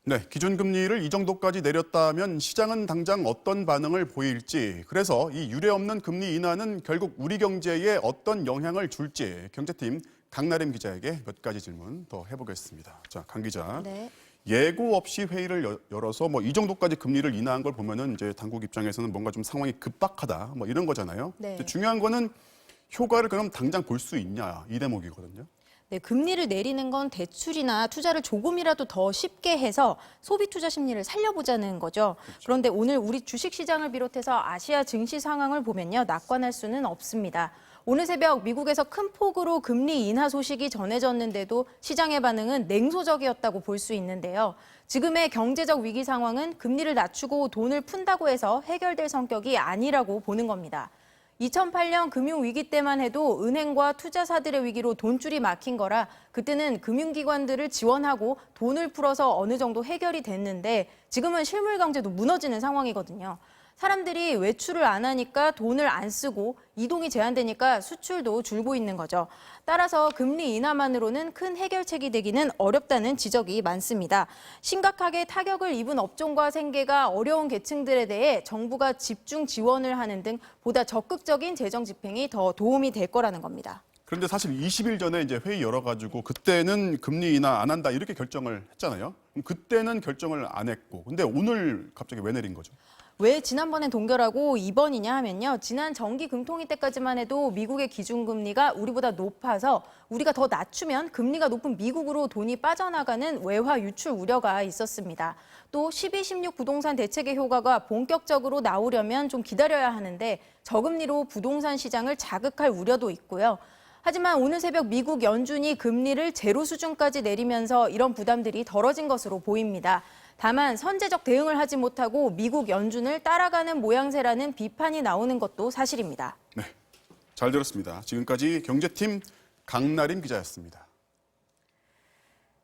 네, 기준금리를 이 정도까지 내렸다면 시장은 당장 어떤 반응을 보일지, 그래서 이 유례없는 금리 인하는 결국 우리 경제에 어떤 영향을 줄지 경제팀 강나림 기자에게 몇 가지 질문 더 해보겠습니다. 자, 강 기자. 네. 예고 없이 회의를 열어서 이 정도까지 금리를 인하한 걸 보면은 이제 당국 입장에서는 뭔가 좀 상황이 급박하다 이런 거잖아요. 네. 근데 중요한 거는 효과를 그럼 당장 볼 수 있냐 이 대목이거든요. 네, 금리를 내리는 건 대출이나 투자를 조금이라도 더 쉽게 해서 소비 투자 심리를 살려보자는 거죠. 그런데 오늘 우리 주식시장을 비롯해서 아시아 증시 상황을 보면요, 낙관할 수는 없습니다. 오늘 새벽 미국에서 큰 폭으로 금리 인하 소식이 전해졌는데도 시장의 반응은 냉소적이었다고 볼 수 있는데요. 지금의 경제적 위기 상황은 금리를 낮추고 돈을 푼다고 해서 해결될 성격이 아니라고 보는 겁니다. 2008년 금융위기 때만 해도 은행과 투자사들의 위기로 돈줄이 막힌 거라 그때는 금융기관들을 지원하고 돈을 풀어서 어느 정도 해결이 됐는데 지금은 실물 경제도 무너지는 상황이거든요. 사람들이 외출을 안 하니까 돈을 안 쓰고 이동이 제한되니까 수출도 줄고 있는 거죠. 따라서 금리 인하만으로는 큰 해결책이 되기는 어렵다는 지적이 많습니다. 심각하게 타격을 입은 업종과 생계가 어려운 계층들에 대해 정부가 집중 지원을 하는 등 보다 적극적인 재정 집행이 더 도움이 될 거라는 겁니다. 그런데 사실 20일 전에 이제 회의 열어가지고 그때는 금리 인하 안 한다 이렇게 결정을 했잖아요. 그럼 그때는 결정을 안 했고, 근데 오늘 갑자기 왜 내린 거죠? 왜 지난번엔 동결하고 이번이냐 하면요. 지난 정기 금통위 때까지만 해도 미국의 기준금리가 우리보다 높아서 우리가 더 낮추면 금리가 높은 미국으로 돈이 빠져나가는 외화 유출 우려가 있었습니다. 또 12, 16 부동산 대책의 효과가 본격적으로 나오려면 좀 기다려야 하는데 저금리로 부동산 시장을 자극할 우려도 있고요. 하지만 오늘 새벽 미국 연준이 금리를 제로 수준까지 내리면서 이런 부담들이 덜어진 것으로 보입니다. 다만 선제적 대응을 하지 못하고 미국 연준을 따라가는 모양새라는 비판이 나오는 것도 사실입니다. 네, 잘 들었습니다. 지금까지 경제팀 강나림 기자였습니다.